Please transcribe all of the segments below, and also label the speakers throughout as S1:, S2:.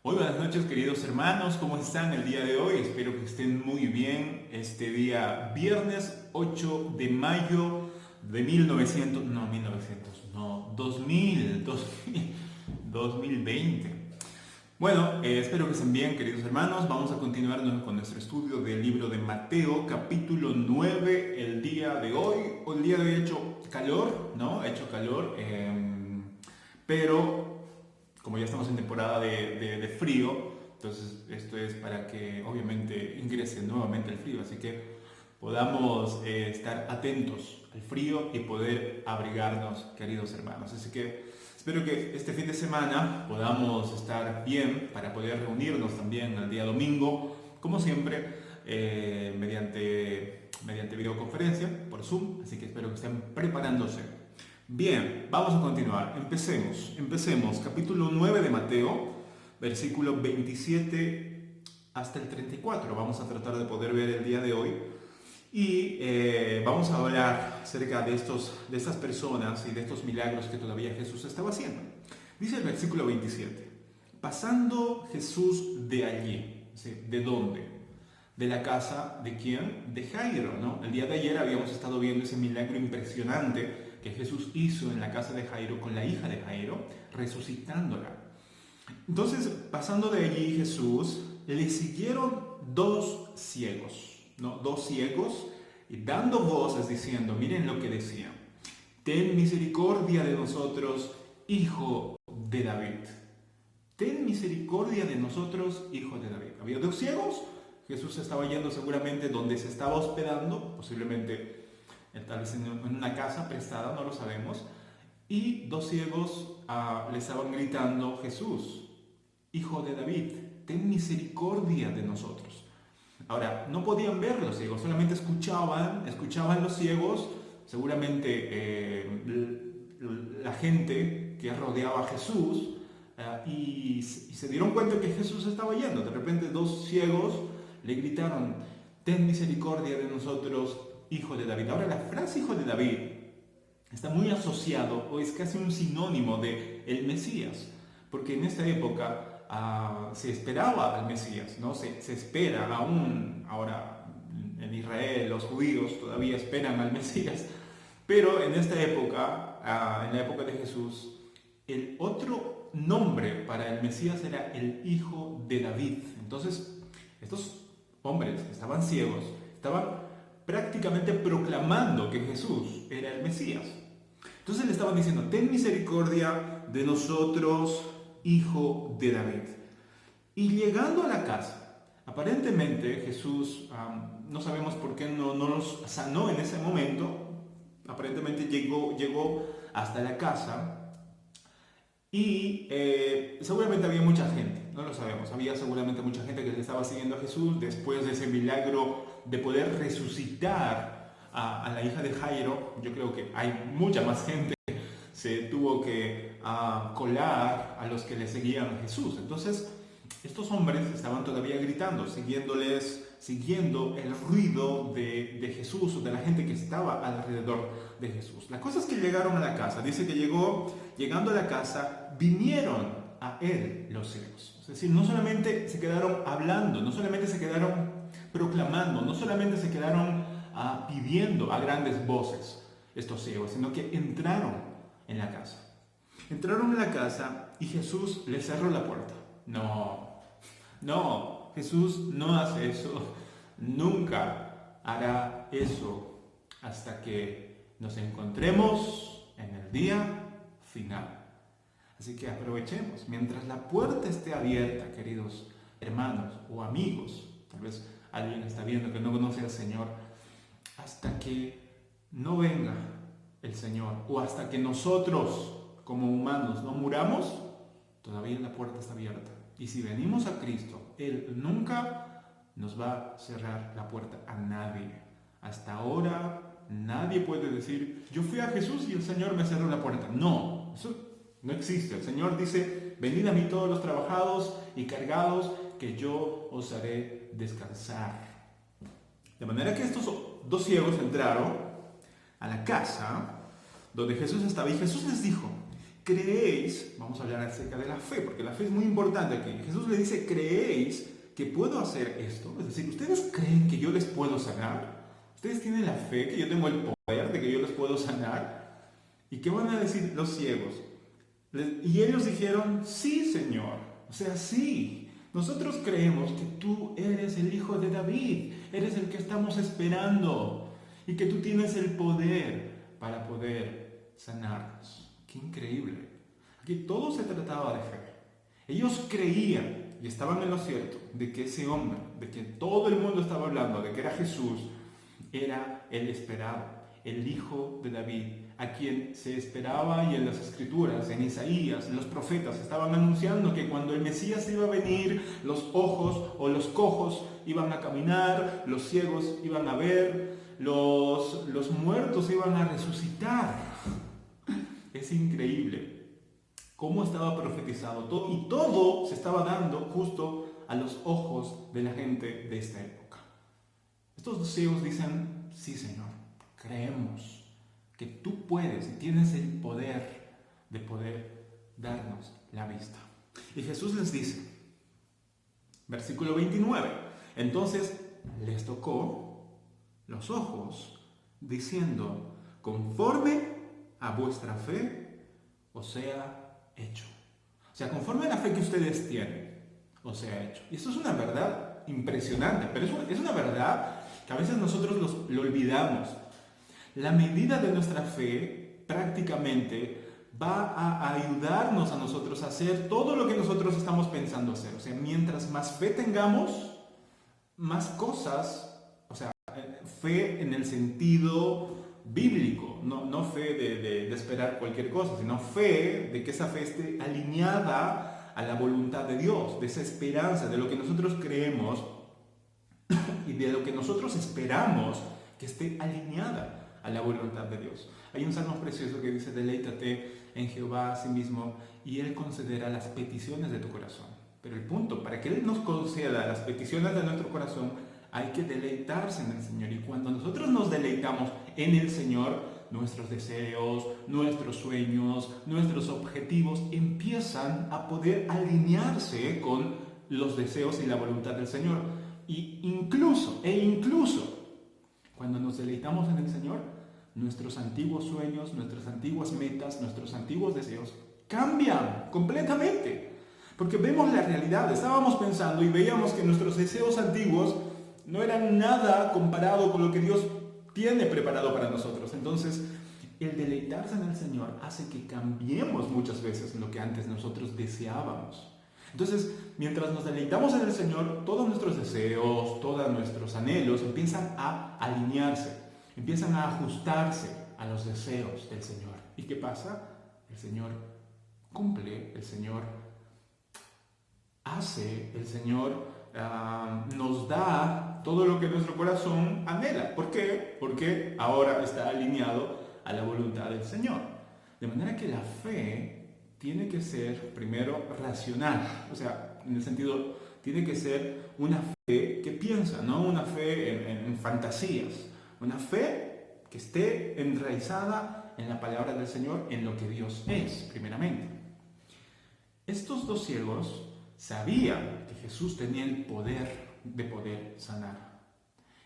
S1: Muy buenas noches, queridos hermanos, ¿cómo están el día de hoy? Espero que estén muy bien este día viernes 8 de mayo de 2020. Bueno, espero que estén bien, queridos hermanos. Vamos a continuar con nuestro estudio del libro de Mateo, capítulo 9, el día de hoy. Hoy el día de hoy ha hecho calor, ¿no? Ha hecho calor, pero como ya estamos en temporada de frío, entonces esto es para que obviamente ingrese nuevamente el frío, así que podamos estar atentos al frío y poder abrigarnos, queridos hermanos. Así que espero que este fin de semana podamos estar bien para poder reunirnos también el día domingo, como siempre, mediante videoconferencia por Zoom, así que espero que estén preparándose. Bien, vamos a continuar. Empecemos. Capítulo 9 de Mateo, versículo 27 hasta el 34. Vamos a tratar de poder ver el día de hoy. Y vamos a hablar acerca de estas personas y de estos milagros que todavía Jesús estaba haciendo. Dice el versículo 27. Pasando Jesús de allí. ¿Sí? ¿De dónde? De la casa de quién? De Jairo, ¿no? El día de ayer habíamos estado viendo ese milagro impresionante que Jesús hizo en la casa de Jairo con la hija de Jairo, resucitándola. Entonces, pasando de allí Jesús, le siguieron dos ciegos, ¿no? Dos ciegos, y dando voces diciendo, miren lo que decían, ten misericordia de nosotros, hijo de David. Ten misericordia de nosotros, hijo de David. Había dos ciegos, Jesús estaba yendo seguramente donde se estaba hospedando, posiblemente tal vez en una casa prestada, no lo sabemos, y dos ciegos le estaban gritando, Jesús, hijo de David, ten misericordia de nosotros. Ahora, no podían ver los ciegos, solamente escuchaban los ciegos, seguramente la gente que rodeaba a Jesús, y se dieron cuenta que Jesús estaba yendo. De repente dos ciegos le gritaron, ten misericordia de nosotros, hijo de David. Ahora la frase hijo de David está muy asociado o es casi un sinónimo de el Mesías, porque en esta época se esperaba al Mesías, ¿no? Se espera aún, ahora en Israel los judíos todavía esperan al Mesías, pero en esta época, en la época de Jesús, el otro nombre para el Mesías era el hijo de David. Entonces, estos hombres que estaban ciegos, estaban prácticamente proclamando que Jesús era el Mesías. Entonces le estaban diciendo, ten misericordia de nosotros, hijo de David. Y llegando a la casa, aparentemente Jesús, no sabemos por qué no los sanó en ese momento, aparentemente llegó hasta la casa y seguramente había mucha gente, no lo sabemos, había seguramente mucha gente que le estaba siguiendo a Jesús después de ese milagro de poder resucitar a la hija de Jairo. Yo creo que hay mucha más gente, se tuvo que colar a los que le seguían a Jesús. Entonces, estos hombres estaban todavía gritando, siguiendo el ruido de Jesús o de la gente que estaba alrededor de Jesús. La cosa es que llegaron a la casa. Dice que llegando a la casa, vinieron a él los ciegos. Es decir, no solamente se quedaron hablando, no solamente se quedaron proclamando, no solamente se quedaron pidiendo a grandes voces estos ciegos, sino que entraron en la casa. Entraron en la casa y Jesús les cerró la puerta. No, Jesús no hace eso, nunca hará eso hasta que nos encontremos en el día final. Así que aprovechemos, mientras la puerta esté abierta, queridos hermanos o amigos, tal vez alguien está viendo que no conoce al Señor, hasta que no venga el Señor o hasta que nosotros como humanos no muramos, todavía la puerta está abierta. Y si venimos a Cristo, Él nunca nos va a cerrar la puerta a nadie. Hasta ahora nadie puede decir, yo fui a Jesús y el Señor me cerró la puerta. No, eso no existe. El Señor dice, venid a mí todos los trabajados y cargados, que yo os haré descansar. De manera que estos dos ciegos entraron a la casa donde Jesús estaba y Jesús les dijo, creéis, vamos a hablar acerca de la fe, porque la fe es muy importante aquí. Jesús le dice, ¿creéis que puedo hacer esto? Es decir, ¿ustedes creen que yo les puedo sanar? ¿Ustedes tienen la fe que yo tengo el poder de que yo les puedo sanar? ¿Y qué van a decir los ciegos? Y ellos dijeron, sí, Señor. O sea, sí. Nosotros creemos que tú eres el Hijo de David, eres el que estamos esperando y que tú tienes el poder para poder sanarnos. ¡Qué increíble! Aquí todo se trataba de fe. Ellos creían y estaban en lo cierto de que ese hombre, de que todo el mundo estaba hablando, de que era Jesús, era el esperado, el Hijo de David, a quien se esperaba, y en las Escrituras, en Isaías, en los profetas, estaban anunciando que cuando el Mesías iba a venir, los ojos o los cojos iban a caminar, los ciegos iban a ver, los muertos iban a resucitar. Es increíble cómo estaba profetizado todo, y todo se estaba dando justo a los ojos de la gente de esta época. Estos dos ciegos dicen, sí, Señor, creemos que tú puedes y tienes el poder de poder darnos la vista. Y Jesús les dice, versículo 29, entonces les tocó los ojos, diciendo, conforme a vuestra fe os sea hecho. O sea, conforme a la fe que ustedes tienen, os sea hecho. Y esto es una verdad impresionante, pero es una verdad que a veces nosotros lo olvidamos. La medida de nuestra fe prácticamente va a ayudarnos a nosotros a hacer todo lo que nosotros estamos pensando hacer. O sea, mientras más fe tengamos, más cosas, o sea, fe en el sentido bíblico, no fe de esperar cualquier cosa, sino fe de que esa fe esté alineada a la voluntad de Dios, de esa esperanza, de lo que nosotros creemos y de lo que nosotros esperamos que esté alineada a la voluntad de Dios. Hay un salmo precioso que dice, deleítate en Jehová a sí mismo y Él concederá las peticiones de tu corazón. Pero el punto, para que Él nos conceda las peticiones de nuestro corazón, hay que deleitarse en el Señor. Y cuando nosotros nos deleitamos en el Señor, nuestros deseos, nuestros sueños, nuestros objetivos empiezan a poder alinearse con los deseos y la voluntad del Señor. Y incluso, cuando nos deleitamos en el Señor, nuestros antiguos sueños, nuestras antiguas metas, nuestros antiguos deseos cambian completamente. Porque vemos la realidad. Estábamos pensando y veíamos que nuestros deseos antiguos no eran nada comparado con lo que Dios tiene preparado para nosotros. Entonces, el deleitarse en el Señor hace que cambiemos muchas veces lo que antes nosotros deseábamos. Entonces, mientras nos deleitamos en el Señor, todos nuestros deseos, todos nuestros anhelos empiezan a alinearse, empiezan a ajustarse a los deseos del Señor. ¿Y qué pasa? El Señor cumple, el Señor hace, el Señor nos da todo lo que nuestro corazón anhela. ¿Por qué? Porque ahora está alineado a la voluntad del Señor. De manera que la fe tiene que ser primero racional, o sea, en el sentido, tiene que ser una fe que piensa, no una fe en fantasías, una fe que esté enraizada en la palabra del Señor, en lo que Dios es, primeramente. Estos dos ciegos sabían que Jesús tenía el poder de poder sanar.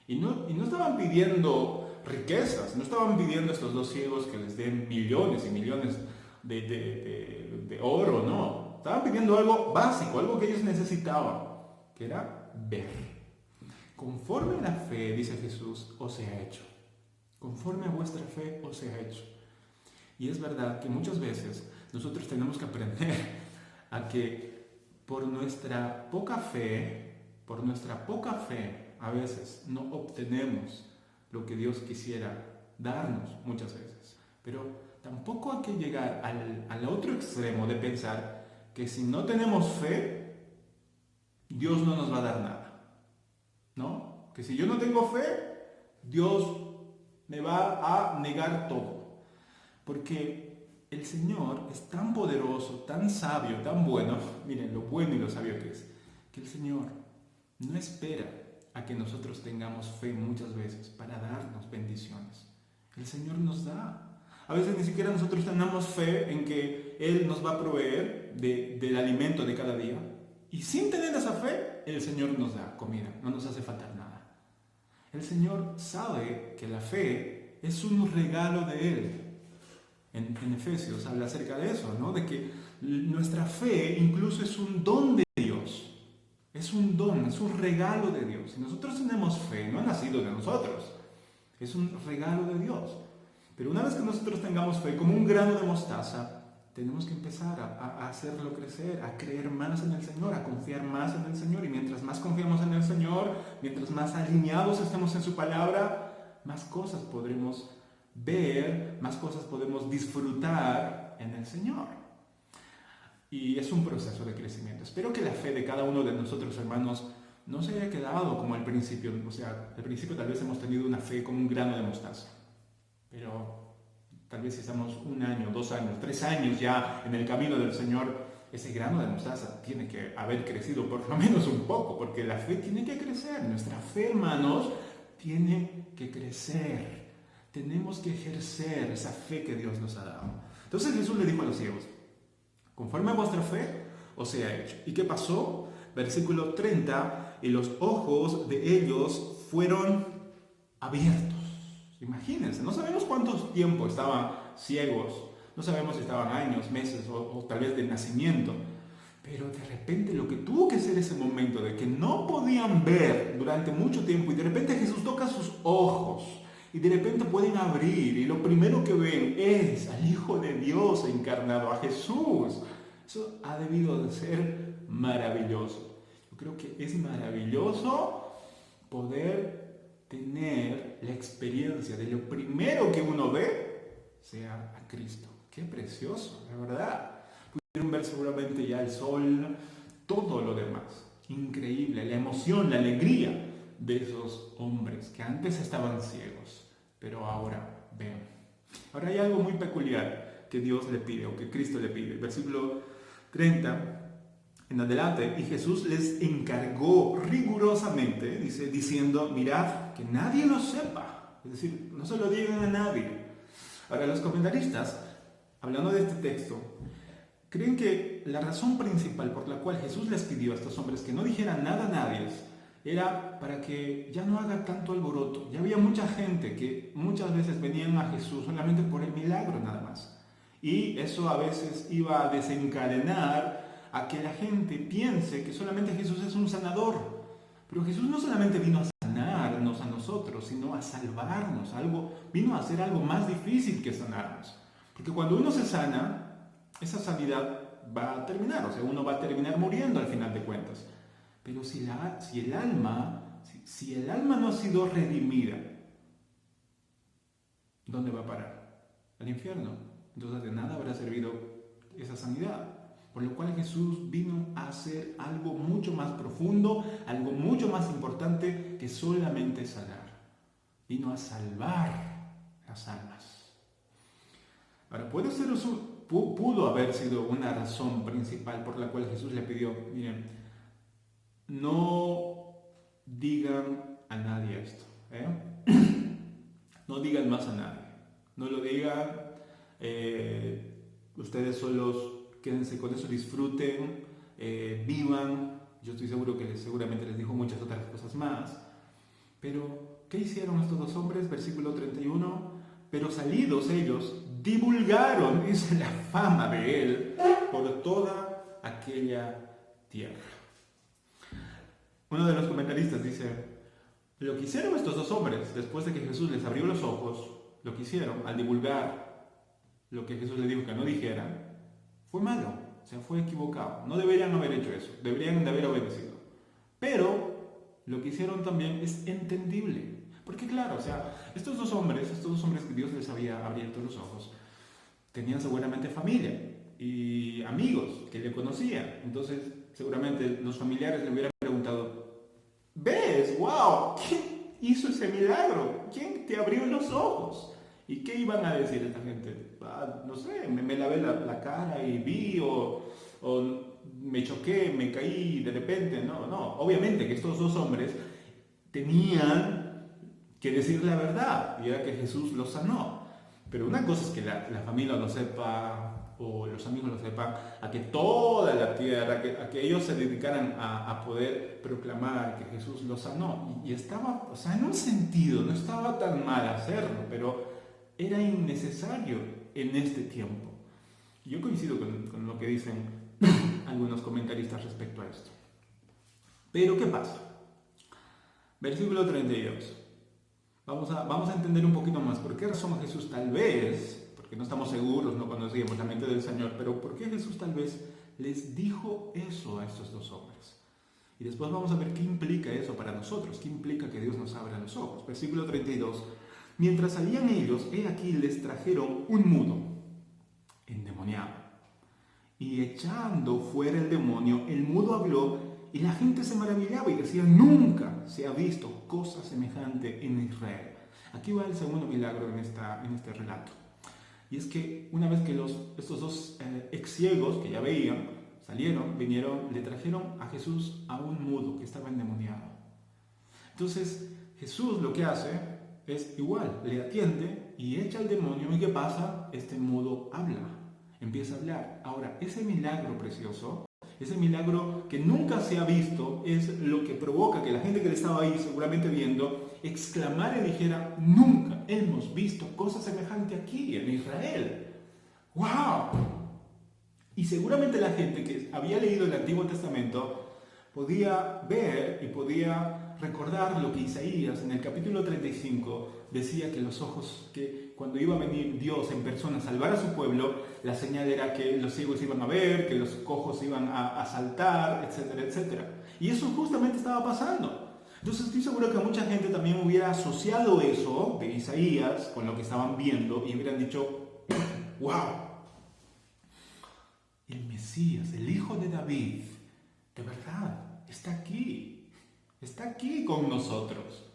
S1: Y no estaban pidiendo riquezas, no estaban pidiendo a estos dos ciegos que les den millones y millones de oro, no. Estaban pidiendo algo básico, algo que ellos necesitaban, que era ver. Conforme a la fe, dice Jesús, os sea hecho. Conforme a vuestra fe, os sea hecho. Y es verdad que muchas veces nosotros tenemos que aprender a que por nuestra poca fe, a veces no obtenemos lo que Dios quisiera darnos muchas veces. Pero tampoco hay que llegar al otro extremo de pensar que si no tenemos fe, Dios no nos va a dar nada. ¿No? Que si yo no tengo fe, Dios me va a negar todo. Porque el Señor es tan poderoso, tan sabio, tan bueno. Miren lo bueno y lo sabio que es. Que el Señor no espera a que nosotros tengamos fe muchas veces para darnos bendiciones. El Señor nos da. A veces ni siquiera nosotros tenemos fe en que Él nos va a proveer del alimento de cada día. Y sin tener esa fe, el Señor nos da comida, no nos hace faltar nada. El Señor sabe que la fe es un regalo de Él. En Efesios habla acerca de eso, ¿no? De que nuestra fe incluso es un don de Dios. Es un don, es un regalo de Dios. Si nosotros tenemos fe, no ha nacido de nosotros. Es un regalo de Dios. Pero una vez que nosotros tengamos fe, como un grano de mostaza, tenemos que empezar a hacerlo crecer, a creer más en el Señor, a confiar más en el Señor. Y mientras más confiamos en el Señor, mientras más alineados estemos en su palabra, más cosas podremos ver, más cosas podemos disfrutar en el Señor. Y es un proceso de crecimiento. Espero que la fe de cada uno de nosotros, hermanos, no se haya quedado como al principio. O sea, al principio tal vez hemos tenido una fe como un grano de mostaza. Pero tal vez si estamos 1 año, 2 años, 3 años ya en el camino del Señor, ese grano de mostaza tiene que haber crecido por lo menos un poco, porque la fe tiene que crecer. Nuestra fe, hermanos, tiene que crecer. Tenemos que ejercer esa fe que Dios nos ha dado. Entonces Jesús le dijo a los ciegos: conforme a vuestra fe os sea hecho. ¿Y qué pasó? Versículo 30, y los ojos de ellos fueron abiertos. Imagínense, no sabemos cuánto tiempo estaban ciegos, no sabemos si estaban años, meses o tal vez de nacimiento, pero de repente lo que tuvo que ser ese momento de que no podían ver durante mucho tiempo, y de repente Jesús toca sus ojos, y de repente pueden abrir, y lo primero que ven es al Hijo de Dios encarnado, a Jesús. Eso ha debido de ser maravilloso. Yo creo que es maravilloso poder tener la experiencia de lo primero que uno ve sea a Cristo. Qué precioso, la verdad. Pudieron ver seguramente ya el sol, todo lo demás. Increíble, la emoción, la alegría de esos hombres que antes estaban ciegos, pero ahora ven. Ahora hay algo muy peculiar que Dios le pide, o que Cristo le pide. Versículo 30 en adelante, y Jesús les encargó rigurosamente, dice, diciendo: mirad, que nadie lo sepa. Es decir, no se lo digan a nadie. Ahora, los comentaristas, hablando de este texto, creen que la razón principal por la cual Jesús les pidió a estos hombres que no dijeran nada a nadie era para que ya no haga tanto alboroto. Ya había mucha gente que muchas veces venían a Jesús solamente por el milagro nada más. Y eso a veces iba a desencadenar a que la gente piense que solamente Jesús es un sanador. Pero Jesús no solamente vino a sanarnos a nosotros, sino a salvarnos. Vino a hacer algo más difícil que sanarnos. Porque cuando uno se sana, esa sanidad va a terminar. O sea, uno va a terminar muriendo al final de cuentas. Pero si el alma no ha sido redimida, ¿dónde va a parar? Al infierno. Entonces de nada habrá servido esa sanidad. Por lo cual Jesús vino a hacer algo mucho más profundo, algo mucho más importante que solamente sanar. Vino a salvar las almas. Ahora, pudo haber sido una razón principal por la cual Jesús le pidió: miren, no digan a nadie esto, no digan más a nadie, no lo digan, ustedes solos quédense con eso, disfruten, vivan. Yo estoy seguro que seguramente les dijo muchas otras cosas más. Pero, ¿qué hicieron estos dos hombres? Versículo 31, pero salidos ellos, divulgaron, dice, la fama de él por toda aquella tierra. Uno de los comentaristas dice: lo que hicieron estos dos hombres después de que Jesús les abrió los ojos, lo que hicieron al divulgar lo que Jesús les dijo que no dijeran, fue malo, o sea, fue equivocado. No deberían haber hecho eso, deberían de haber obedecido. Pero lo que hicieron también es entendible. Porque claro, o sea, estos dos hombres que Dios les había abierto los ojos, tenían seguramente familia y amigos que le conocían. Entonces, seguramente los familiares le hubieran preguntado: ¿ves? ¡Wow! ¿Quién hizo ese milagro? ¿Quién te abrió los ojos? ¿Y qué iban a decir esta gente? No sé, me lavé la cara y vi, o me choqué, me caí de repente. No. Obviamente que estos dos hombres tenían que decir la verdad, y era que Jesús los sanó. Pero una cosa es que la familia lo sepa o los amigos lo sepan, a que toda la tierra, a que ellos se dedicaran a poder proclamar que Jesús los sanó. Y estaba, o sea, en un sentido, no estaba tan mal hacerlo, pero era innecesario en este tiempo. Yo coincido con lo que dicen algunos comentaristas respecto a esto. Pero ¿qué pasa? Versículo 32. Vamos a entender un poquito más por qué razón Jesús tal vez, porque no estamos seguros, no conocíamos la mente del Señor, pero por qué Jesús tal vez les dijo eso a estos dos hombres. Y después vamos a ver qué implica eso para nosotros, qué implica que Dios nos abra los ojos. Versículo 32. Mientras salían ellos, he aquí les trajeron un mudo, endemoniado. Y echando fuera el demonio, el mudo habló. Y la gente se maravillaba y decía, nunca se ha visto cosa semejante en Israel. Aquí va el segundo milagro en este relato. Y es que una vez que estos dos ex ciegos que ya veían, salieron, vinieron, le trajeron a Jesús a un mudo que estaba endemoniado. Entonces Jesús lo que hace es igual, le atiende y echa al demonio. ¿Y qué pasa? Este mudo habla, empieza a hablar. Ahora, ese milagro precioso, ese milagro que nunca se ha visto, es lo que provoca que la gente que le estaba ahí seguramente viendo, exclamara y dijera, nunca hemos visto cosa semejante aquí en Israel. ¡Wow! Y seguramente la gente que había leído el Antiguo Testamento podía ver y podía recordar lo que Isaías en el capítulo 35 decía, que los ojos, que cuando iba a venir Dios en persona a salvar a su pueblo, la señal era que los ciegos iban a ver, que los cojos iban a saltar, etcétera, etcétera. Y eso justamente estaba pasando. Entonces estoy seguro que mucha gente también hubiera asociado eso de Isaías con lo que estaban viendo y hubieran dicho, ¡wow! El Mesías, el Hijo de David, de verdad, está aquí con nosotros.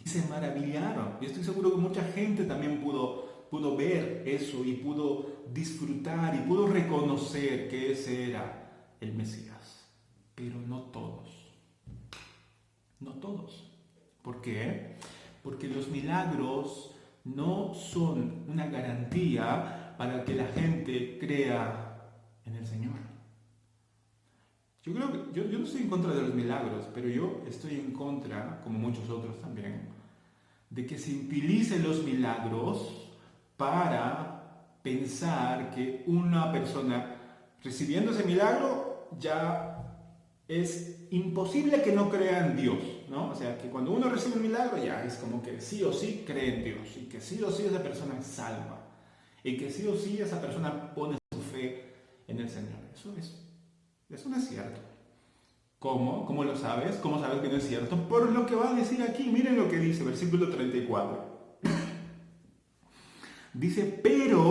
S1: Y se maravillaron. Y estoy seguro que mucha gente también pudo ver eso y pudo disfrutar y pudo reconocer que ese era el Mesías. Pero no todos. No todos. ¿Por qué? Porque los milagros no son una garantía para que la gente crea en el Señor. Yo creo que yo no estoy en contra de los milagros, pero yo estoy en contra, como muchos otros también, de que se utilicen los milagros para pensar que una persona recibiendo ese milagro ya es imposible que no crea en Dios, ¿no? O sea, que cuando uno recibe un milagro ya es como que sí o sí cree en Dios y que sí o sí esa persona es salva y que sí o sí esa persona pone su fe en el Señor. Eso no es cierto. ¿Cómo? ¿Cómo lo sabes? ¿Cómo sabes que no es cierto? Por lo que va a decir aquí. Miren lo que dice, versículo 34. Dice, pero,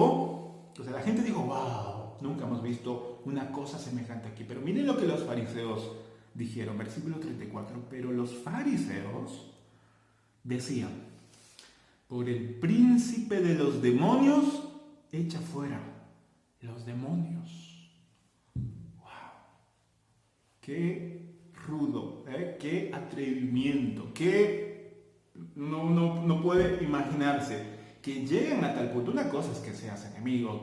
S1: o sea, la gente dijo, wow, nunca hemos visto una cosa semejante aquí. Pero miren lo que los fariseos dijeron, versículo 34. Pero los fariseos decían, por el príncipe de los demonios, echa fuera los demonios. Qué rudo, qué atrevimiento, que no puede imaginarse que lleguen a tal punto. Una cosa es que seas enemigo,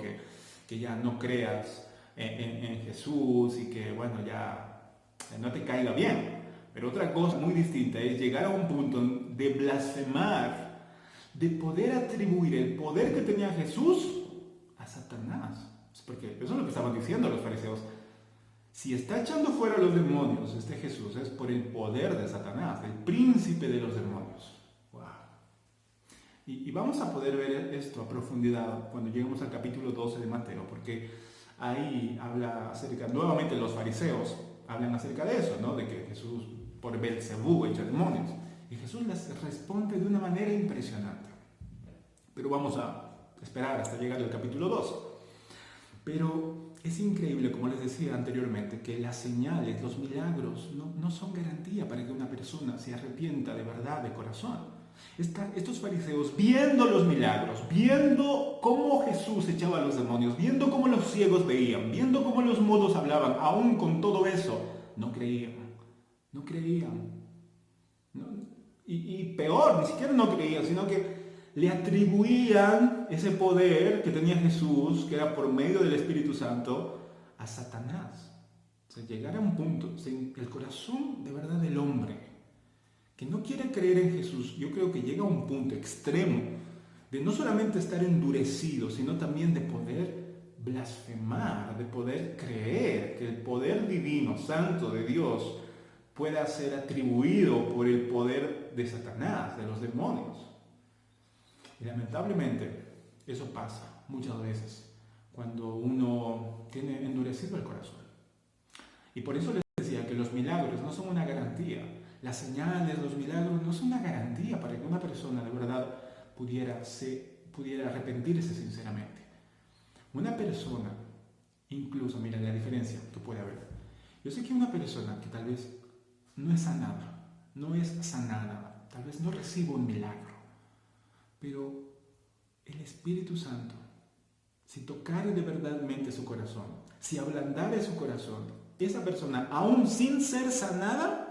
S1: que ya no creas en Jesús y que, bueno, ya no te caiga bien. Pero otra cosa muy distinta es llegar a un punto de blasfemar, de poder atribuir el poder que tenía Jesús a Satanás. Porque eso es lo que estaban diciendo los fariseos. Si está echando fuera a los demonios, este Jesús, es por el poder de Satanás, el príncipe de los demonios. ¡Wow! Y vamos a poder ver esto a profundidad cuando lleguemos al capítulo 12 de Mateo, porque ahí habla nuevamente los fariseos hablan acerca de eso, ¿no? De que Jesús por Belcebú echa demonios. Y Jesús les responde de una manera impresionante. Pero vamos a esperar hasta llegar al capítulo 2. Pero es increíble, como les decía anteriormente, que las señales, los milagros, no son garantía para que una persona se arrepienta de verdad, de corazón. Estos fariseos, viendo los milagros, viendo cómo Jesús echaba a los demonios, viendo cómo los ciegos veían, viendo cómo los mudos hablaban, aún con todo eso, no creían. Y peor, ni siquiera no creían, sino que le atribuían ese poder que tenía Jesús, que era por medio del Espíritu Santo, a Satanás. O sea, llegar a un punto, el corazón de verdad del hombre, que no quiere creer en Jesús, yo creo que llega a un punto extremo de no solamente estar endurecido, sino también de poder blasfemar, de poder creer que el poder divino, santo de Dios, pueda ser atribuido por el poder de Satanás, de los demonios. Y lamentablemente eso pasa muchas veces cuando uno tiene endurecido el corazón. Y por eso les decía que los milagros no son una garantía. Las señales, los milagros no son una garantía para que una persona de verdad pudiera arrepentirse sinceramente. Una persona, incluso, mira la diferencia que puede haber. Yo sé que una persona que tal vez no es sanada, tal vez no reciba un milagro, pero el Espíritu Santo, si tocare de verdadmente su corazón, si ablandare su corazón, esa persona, aún sin ser sanada,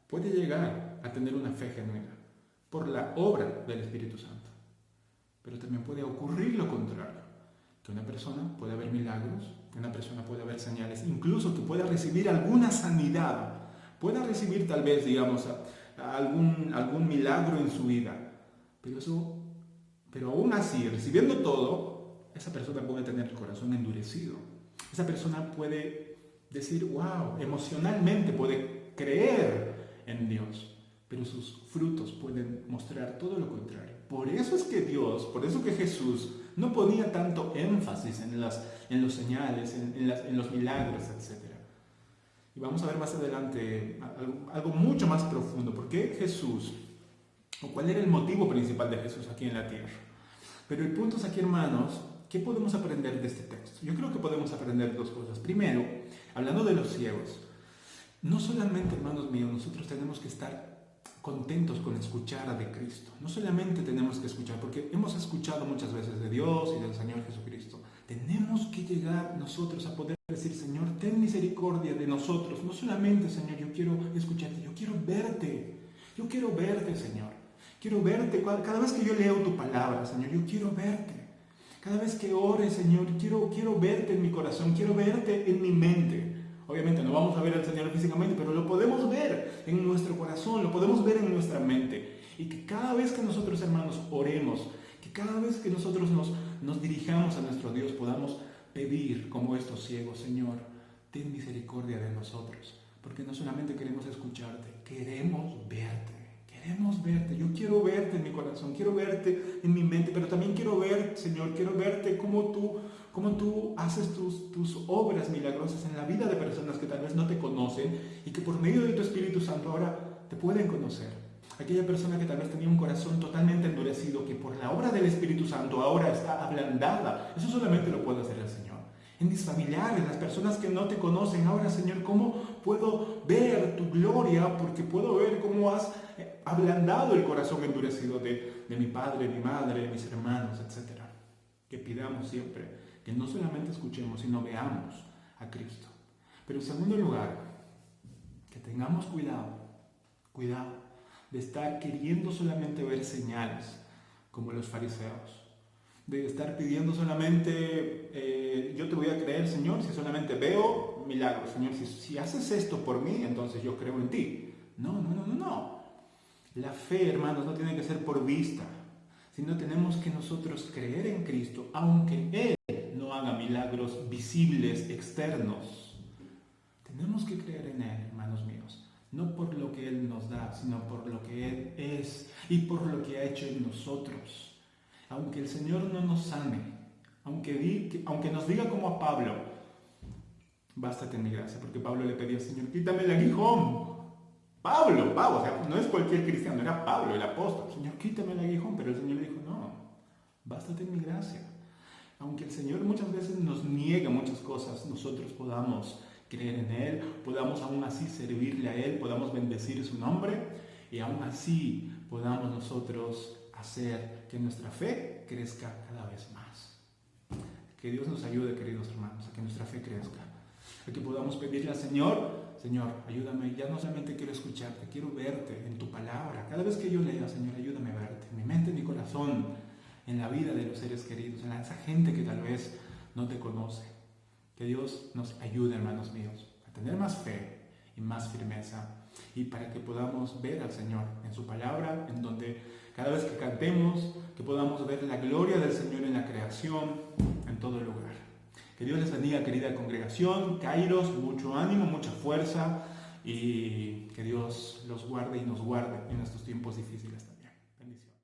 S1: puede llegar a tener una fe genuina por la obra del Espíritu Santo. Pero también puede ocurrir lo contrario, que una persona pueda ver milagros, que una persona pueda ver señales, incluso que pueda recibir alguna sanidad, pueda recibir tal vez, digamos, algún milagro en su vida, pero aún así, recibiendo todo, esa persona puede tener el corazón endurecido. Esa persona puede decir, wow, emocionalmente puede creer en Dios, pero sus frutos pueden mostrar todo lo contrario. Por eso es que Jesús no ponía tanto énfasis en los señales, en los milagros, etc. Y vamos a ver más adelante algo mucho más profundo. ¿Por qué Jesús? ¿O cuál era el motivo principal de Jesús aquí en la tierra? Pero el punto es aquí, hermanos, ¿qué podemos aprender de este texto? Yo creo que podemos aprender dos cosas. Primero, hablando de los ciegos, no solamente, hermanos míos, nosotros tenemos que estar contentos con escuchar de Cristo. No solamente tenemos que escuchar, porque hemos escuchado muchas veces de Dios y del Señor Jesucristo. Tenemos que llegar nosotros a poder decir, Señor, ten misericordia de nosotros. No solamente, Señor, yo quiero escucharte, yo quiero verte. Yo quiero verte, Señor. Quiero verte. Cada vez que yo leo tu palabra, Señor, yo quiero verte. Cada vez que ore, Señor, quiero verte en mi corazón, quiero verte en mi mente. Obviamente no vamos a ver al Señor físicamente, pero lo podemos ver en nuestro corazón, lo podemos ver en nuestra mente. Y que cada vez que nosotros, hermanos, oremos, que cada vez que nosotros nos dirijamos a nuestro Dios, podamos pedir como estos ciegos, Señor, ten misericordia de nosotros. Porque no solamente queremos escucharte, queremos verte. Queremos verte. Yo quiero verte en mi corazón, quiero verte en mi mente, pero también quiero ver, Señor, quiero verte cómo tú haces tus obras milagrosas en la vida de personas que tal vez no te conocen y que por medio de tu Espíritu Santo ahora te pueden conocer. Aquella persona que tal vez tenía un corazón totalmente endurecido, que por la obra del Espíritu Santo ahora está ablandada. Eso solamente lo puede hacer el Señor. En mis familiares, las personas que no te conocen, ahora, Señor, ¿cómo puedo ver tu gloria? Porque puedo ver cómo has ablandado el corazón endurecido de mi padre, de mi madre, de mis hermanos, etc. Que pidamos siempre que no solamente escuchemos, sino veamos a Cristo. Pero en segundo lugar, que tengamos cuidado de estar queriendo solamente ver señales como los fariseos. De estar pidiendo solamente, yo te voy a creer, Señor, si solamente veo milagros. Señor, si haces esto por mí, entonces yo creo en ti. No. La fe, hermanos, no tiene que ser por vista, sino tenemos que nosotros creer en Cristo, aunque Él no haga milagros visibles, externos. Tenemos que creer en Él, hermanos míos, no por lo que Él nos da, sino por lo que Él es y por lo que ha hecho en nosotros. Aunque el Señor no nos sane, aunque nos diga como a Pablo, bástate en mi gracia, porque Pablo le pedía al Señor, quítame el aguijón. Pablo, o sea, no es cualquier cristiano, era Pablo, el apóstol. Señor, quítame el aguijón, pero el Señor le dijo, no, bástate en mi gracia. Aunque el Señor muchas veces nos niega muchas cosas, nosotros podamos creer en Él, podamos aún así servirle a Él, podamos bendecir su nombre y aún así podamos nosotros hacer que nuestra fe crezca cada vez más. Que Dios nos ayude, queridos hermanos, a que nuestra fe crezca. A que podamos pedirle al Señor, ayúdame, ya no solamente quiero escucharte, quiero verte en tu palabra. Cada vez que yo lea, Señor, ayúdame a verte, en mi mente, en mi corazón. en la vida de los seres queridos, en esa gente que tal vez no te conoce. Que Dios nos ayude, hermanos míos, a tener más fe y más firmeza, y para que podamos ver al Señor en su palabra, en donde cada vez que cantemos, que podamos ver la gloria del Señor en la creación, en todo lugar. Que Dios les bendiga, querida congregación, Kairos, mucho ánimo, mucha fuerza, y que Dios los guarde y nos guarde en estos tiempos difíciles también. Bendiciones.